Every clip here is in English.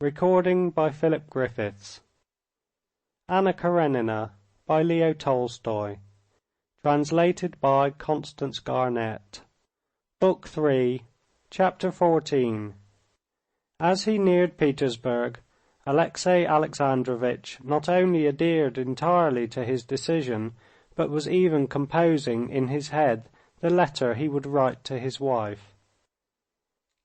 Recording by Philip Griffiths. Anna Karenina by Leo Tolstoy. Translated by Constance Garnett. Book 3, Chapter 14. As he neared Petersburg, Alexey Alexandrovitch not only adhered entirely to his decision, but was even composing in his head the letter he would write to his wife.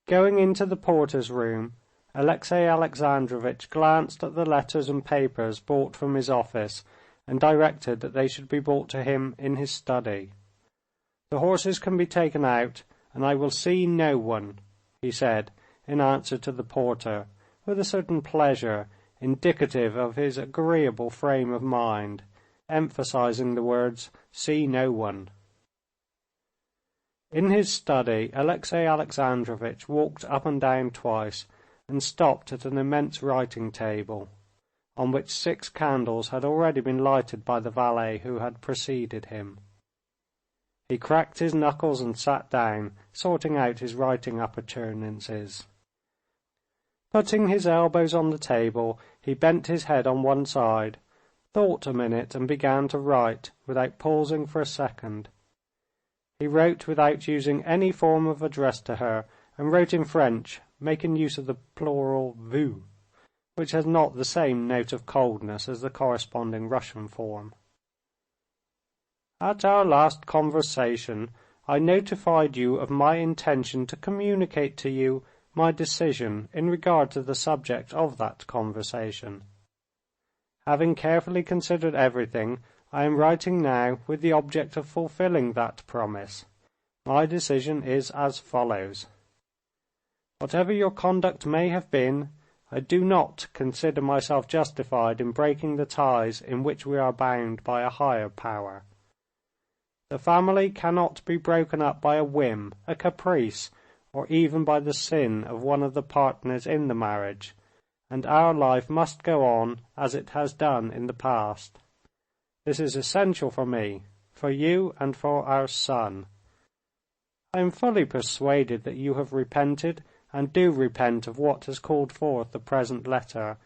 Going into the porter's room, Alexey Alexandrovitch glanced at the letters and papers brought from his office and directed that they should be brought to him in his study. "The horses can be taken out, and I will see no one," he said in answer to the porter, with a certain pleasure indicative of his agreeable frame of mind, emphasizing the words "see no one." In his study Alexey Alexandrovitch walked up and down twice and stopped at an immense writing table, on which 6 candles had already been lighted by the valet who had preceded him. He cracked his knuckles and sat down, sorting out his writing appurtenances. Putting his elbows on the table, he bent his head on one side, thought a minute, and began to write without pausing for a second. He wrote without using any form of address to her, and wrote in French, making use of the plural vous, which has not the same note of coldness as the corresponding Russian form. "At our last conversation I notified you of my intention to communicate to you my decision in regard to the subject of that conversation. Having carefully considered everything, I am writing now with the object of fulfilling that promise. My decision is as follows. Whatever your conduct may have been, I do not consider myself justified in breaking the ties in which we are bound by a higher power. The family cannot be broken up by a whim, a caprice, or even by the sin of one of the partners in the marriage, and our life must go on as it has done in the past. This is essential for me, for you, and for our son. I am fully persuaded that you have repented and do repent of what has called forth the present letter,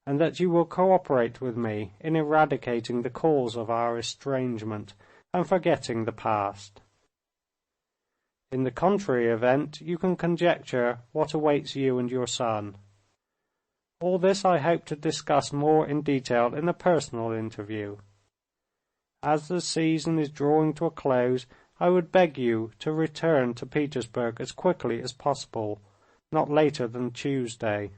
and that you will cooperate with me in eradicating the cause of our estrangement and forgetting the past. In the contrary event, you can conjecture what awaits you and your son. All this I hope to discuss more in detail in a personal interview. As the season is drawing to a close, I would beg you to return to Petersburg as quickly as possible, not later than Tuesday.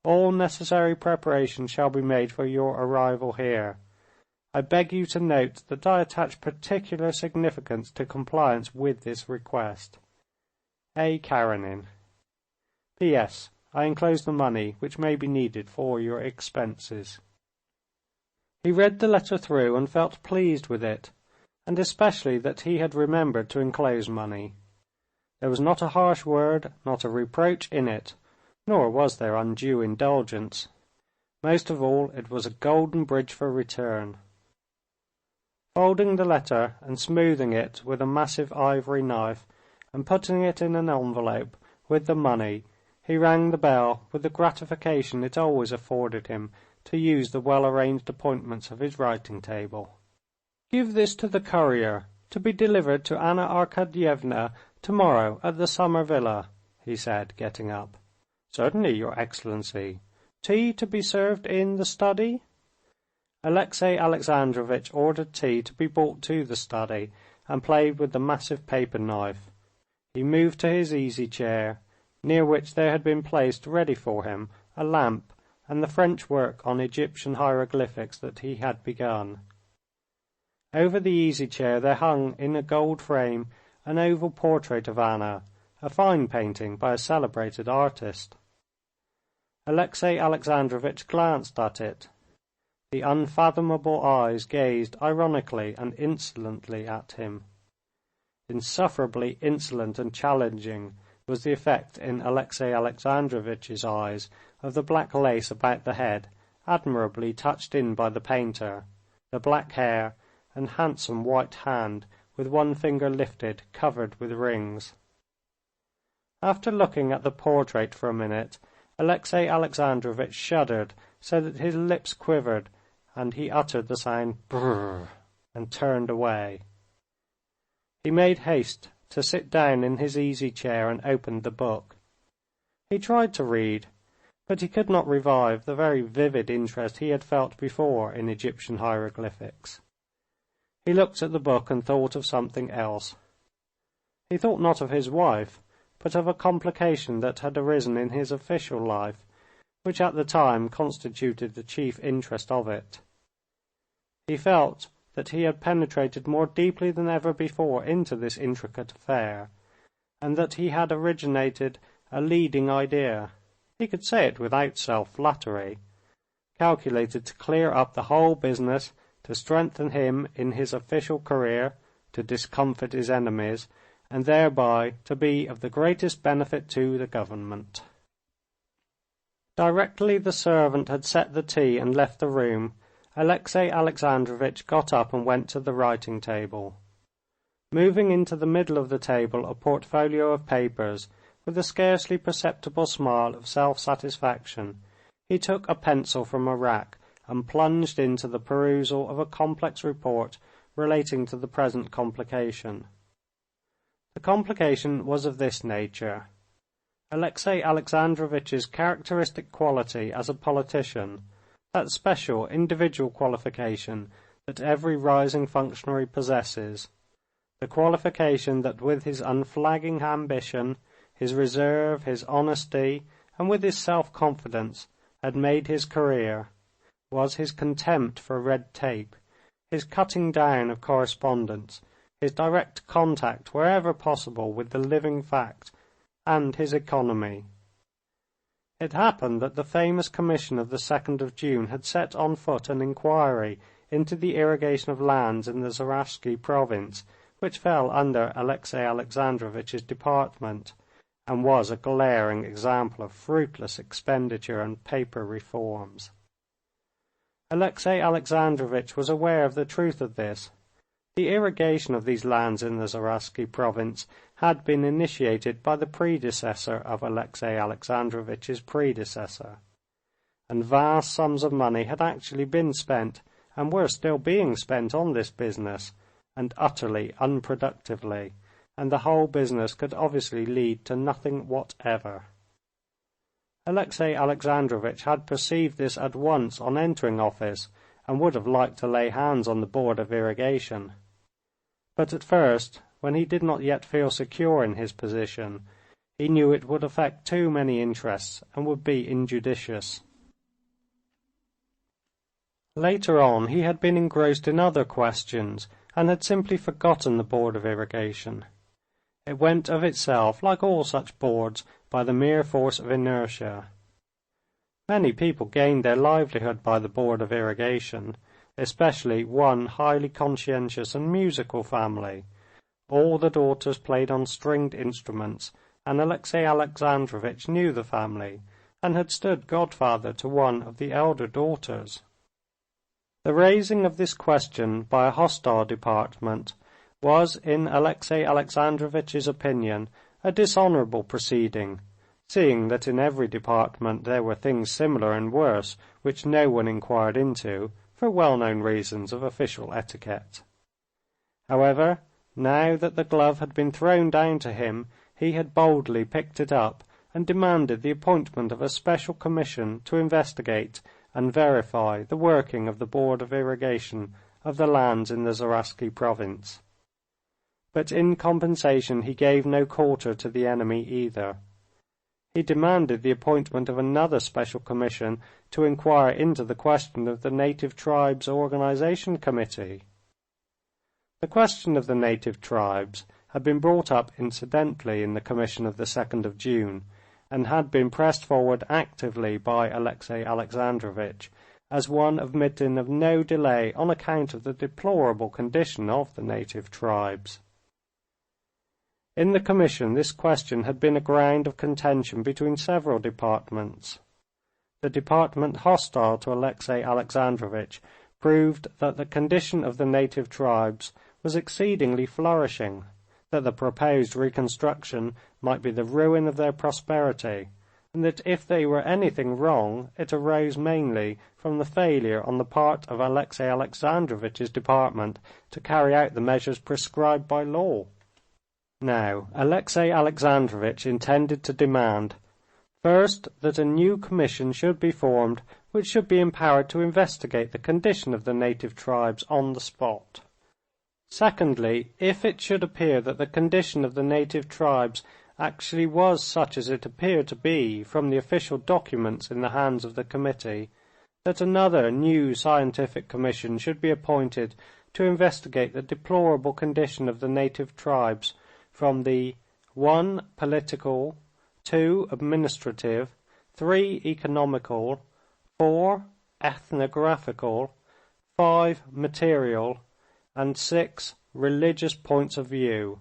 All necessary preparations shall be made for your arrival here. I beg you to note that I attach particular significance to compliance with this request. A. Karenin. P.S. I enclose the money which may be needed for your expenses." He read the letter through and felt pleased with it, and especially that he had remembered to enclose money. There was not a harsh word, not a reproach in it, nor was there undue indulgence. Most of all, it was a golden bridge for return. Folding the letter and smoothing it with a massive ivory knife, and putting it in an envelope with the money, he rang the bell with the gratification it always afforded him to use the well-arranged appointments of his writing-table. "Give this to the courier, to be delivered to Anna Arkadyevna tomorrow at the summer villa," he said, getting up. "Certainly, your Excellency. Tea to be served in the study?" Alexey Alexandrovitch ordered tea to be brought to the study, and played with the massive paper knife. He moved to his easy-chair, near which there had been placed ready for him a lamp and the French work on Egyptian hieroglyphics that he had begun. Over the easy-chair there hung in a gold frame an oval portrait of Anna, a fine painting by a celebrated artist. Alexey Alexandrovitch glanced at it. The unfathomable eyes gazed ironically and insolently at him. Insufferably insolent and challenging was the effect in Alexey Alexandrovitch's eyes of the black lace about the head, admirably touched in by the painter, the black hair, and handsome white hand with one finger lifted, covered with rings. After looking at the portrait for a minute, Alexey Alexandrovitch shuddered so that his lips quivered, and he uttered the sound "brrr" and turned away. He made haste to sit down in his easy-chair and opened the book. He tried to read, but he could not revive the very vivid interest he had felt before in Egyptian hieroglyphics. He looked at the book and thought of something else. He thought not of his wife, but of a complication that had arisen in his official life, which at the time constituted the chief interest of it. He felt that he had penetrated more deeply than ever before into this intricate affair, and that he had originated a leading idea, he could say it without self-flattery, calculated to clear up the whole business, to strengthen him in his official career, to discomfit his enemies, and thereby to be of the greatest benefit to the government. Directly the servant had set the tea and left the room, Alexey Alexandrovitch got up and went to the writing-table. Moving into the middle of the table a portfolio of papers, with a scarcely perceptible smile of self-satisfaction, he took a pencil from a rack and plunged into the perusal of a complex report relating to the present complication. The complication was of this nature. Alexey Alexandrovitch's characteristic quality as a politician, that special individual qualification that every rising functionary possesses, the qualification that with his unflagging ambition, his reserve, his honesty, and with his self-confidence had made his career, was his contempt for red tape, his cutting down of correspondence, his direct contact wherever possible with the living fact, and his economy. It happened that the famous commission of the 2nd of June had set on foot an inquiry into the irrigation of lands in the Zararsky province, which fell under Alexey Alexandrovitch's department, and was a glaring example of fruitless expenditure and paper reforms. Alexey Alexandrovitch was aware of the truth of this. The irrigation of these lands in the Zararsky province had been initiated by the predecessor of Alexey Alexandrovitch's predecessor, and vast sums of money had actually been spent and were still being spent on this business, and utterly unproductively, and the whole business could obviously lead to nothing whatever. Alexey Alexandrovitch had perceived this at once on entering office, and would have liked to lay hands on the Board of Irrigation. But at first, when he did not yet feel secure in his position, he knew it would affect too many interests and would be injudicious. Later on he had been engrossed in other questions, and had simply forgotten the Board of Irrigation. It went of itself, like all such boards, by the mere force of inertia. Many people gained their livelihood by the Board of Irrigation, especially one highly conscientious and musical family. All the daughters played on stringed instruments, and Alexey Alexandrovitch knew the family, and had stood godfather to one of the elder daughters. The raising of this question by a hostile department was, in Alexey Alexandrovitch's opinion, a dishonorable proceeding, seeing that in every department there were things similar and worse which no one inquired into, for well-known reasons of official etiquette. However, now that the glove had been thrown down to him, he had boldly picked it up and demanded the appointment of a special commission to investigate and verify the working of the Board of Irrigation of the lands in the Zararsky province. But in compensation he gave no quarter to the enemy either. He demanded the appointment of another special commission to inquire into the question of the Native Tribes Organization Committee. The question of the native tribes had been brought up incidentally in the commission of the 2nd of June, and had been pressed forward actively by Alexey Alexandrovitch as one admitting of no delay on account of the deplorable condition of the native tribes. In the commission this question had been a ground of contention between several departments. The department hostile to Alexey Alexandrovitch proved that the condition of the native tribes was exceedingly flourishing, that the proposed reconstruction might be the ruin of their prosperity, and that if they were anything wrong it arose mainly from the failure on the part of Alexey Alexandrovitch's department to carry out the measures prescribed by law. Now, Alexey Alexandrovitch intended to demand, first, that a new commission should be formed which should be empowered to investigate the condition of the native tribes on the spot. Secondly, if it should appear that the condition of the native tribes actually was such as it appeared to be from the official documents in the hands of the committee, that another new scientific commission should be appointed to investigate the deplorable condition of the native tribes from the 1. Political, 2. Administrative, 3. Economical, 4. Ethnographical, 5. Material, and 6. Religious points of view.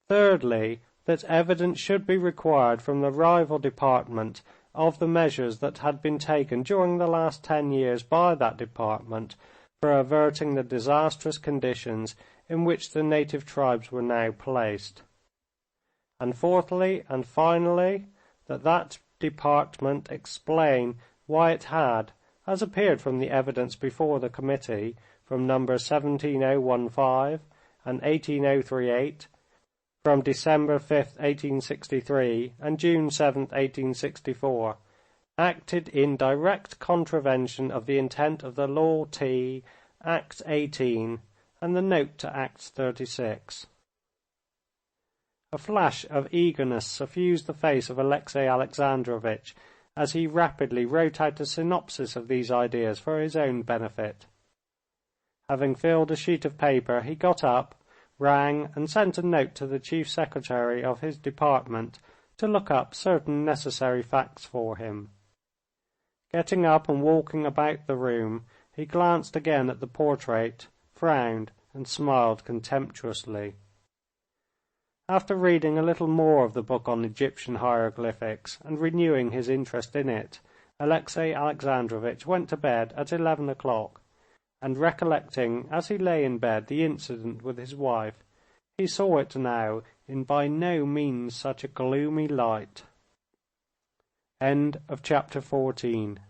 Thirdly, that evidence should be required from the rival department of the measures that had been taken during the last 10 years by that department for averting the disastrous conditions in which the native tribes were now placed. And fourthly and finally, that department explain why it had, as appeared from the evidence before the committee from numbers 17015 and 18038, from December 5th, 1863 and June 7th, 1864, acted in direct contravention of the intent of the Law T, Act 18, and the Note to Act 36. A flash of eagerness suffused the face of Alexey Alexandrovitch as he rapidly wrote out a synopsis of these ideas for his own benefit. Having filled a sheet of paper, he got up, rang, and sent a note to the chief secretary of his department to look up certain necessary facts for him. Getting up and walking about the room, he glanced again at the portrait, frowned, and smiled contemptuously. After reading a little more of the book on Egyptian hieroglyphics and renewing his interest in it, Alexey Alexandrovitch went to bed at 11 o'clock, and recollecting as he lay in bed the incident with his wife, he saw it now in by no means such a gloomy light. End of chapter 14.